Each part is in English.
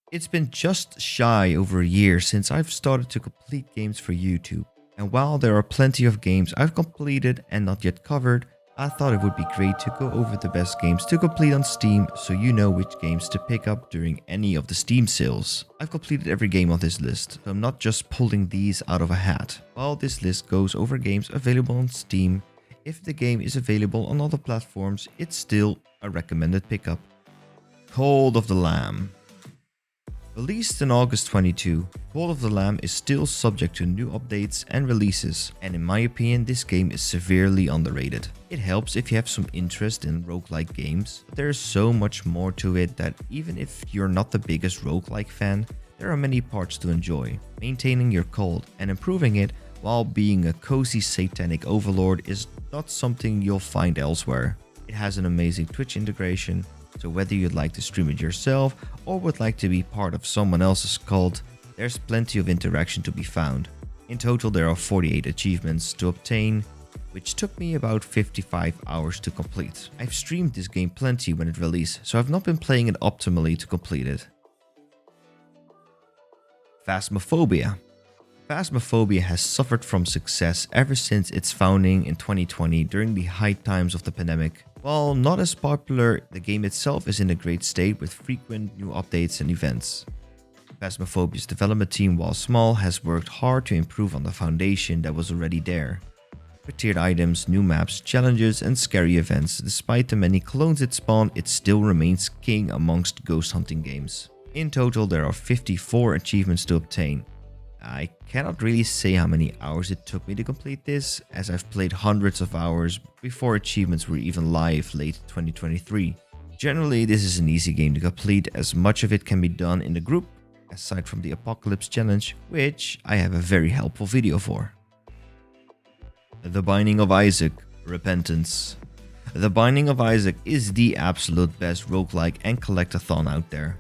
It's been just shy over a year since I've started to complete games for YouTube, and while there are plenty of games I've completed and not yet covered, I thought it would be great to go over the best games to complete on Steam so you know which games to pick up during any of the Steam sales. I've completed every game on this list, so I'm not just pulling these out of a hat. While this list goes over games available on Steam, if the game is available on other platforms, it's still a recommended pickup. Call of the Lamb. Released in August 22, Call of the Lamb is still subject to new updates and releases, and in my opinion this game is severely underrated. It helps if you have some interest in roguelike games, but there is so much more to it that even if you're not the biggest roguelike fan, there are many parts to enjoy. Maintaining your cult and improving it while being a cozy satanic overlord is not something you'll find elsewhere. It has an amazing Twitch integration, so whether you'd like to stream it yourself or would like to be part of someone else's cult, there's plenty of interaction to be found. In total there are 48 achievements to obtain, which took me about 55 hours to complete. I've streamed this game plenty when it released, so I've not been playing it optimally to complete it. Phasmophobia. Phasmophobia has suffered from success ever since its founding in 2020 during the high times of the pandemic. While not as popular, the game itself is in a great state with frequent new updates and events. Phasmophobia's development team, while small, has worked hard to improve on the foundation that was already there. With tiered items, new maps, challenges, and scary events, despite the many clones it spawned, it still remains king amongst ghost hunting games. In total, there are 54 achievements to obtain. I cannot really say how many hours it took me to complete this, as I've played hundreds of hours before achievements were even live late 2023. Generally, this is an easy game to complete, as much of it can be done in the group, aside from the Apocalypse Challenge, which I have a very helpful video for. The Binding of Isaac: Repentance. The Binding of Isaac is the absolute best roguelike and collectathon out there.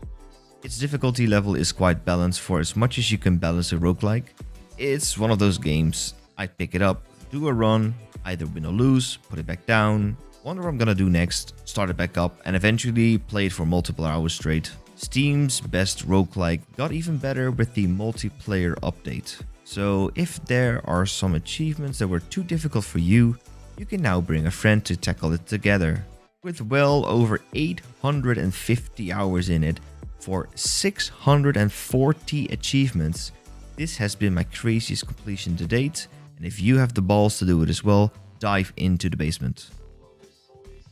Its difficulty level is quite balanced for as much as you can balance a roguelike. It's one of those games, I'd pick it up, do a run, either win or lose, put it back down, wonder what I'm gonna do next, start it back up, and eventually play it for multiple hours straight. Steam's best roguelike got even better with the multiplayer update. So if there are some achievements that were too difficult for you, you can now bring a friend to tackle it together. With well over 850 hours in it, for 640 achievements, this has been my craziest completion to date, and if you have the balls to do it as well, dive into the basement.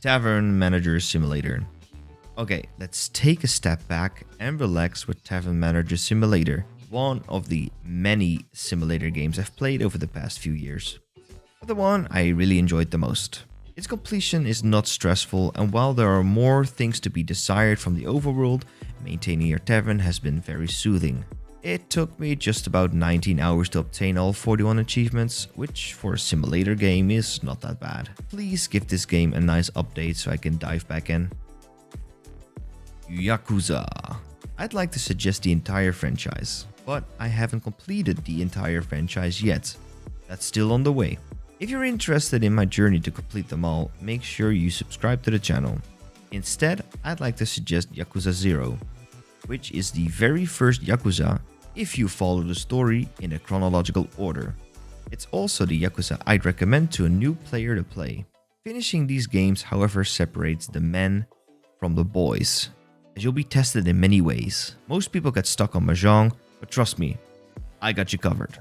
Tavern Manager Simulator. Okay, let's take a step back and relax with Tavern Manager Simulator, one of the many simulator games I've played over the past few years, but the one I really enjoyed the most. Its completion is not stressful, and while there are more things to be desired from the overworld, maintaining your tavern has been very soothing. It took me just about 19 hours to obtain all 41 achievements, which for a simulator game is not that bad. Please give this game a nice update so I can dive back in. Yakuza. I'd like to suggest the entire franchise, but I haven't completed the entire franchise yet. That's still on the way. If you're interested in my journey to complete them all, make sure you subscribe to the channel. Instead, I'd like to suggest Yakuza 0, which is the very first Yakuza if you follow the story in a chronological order. It's also the Yakuza I'd recommend to a new player to play. Finishing these games, however, separates the men from the boys, as you'll be tested in many ways. Most people get stuck on Mahjong, but trust me, I got you covered.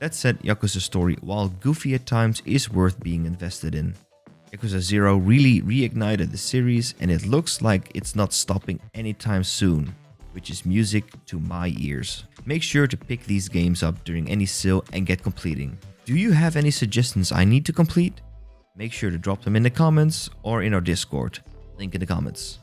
That said, Yakuza's story, while goofy at times, is worth being invested in. Yakuza 0 really reignited the series, and it looks like it's not stopping anytime soon, which is music to my ears. Make sure to pick these games up during any sale and get completing. Do you have any suggestions I need to complete? Make sure to drop them in the comments or in our Discord. Link in the comments.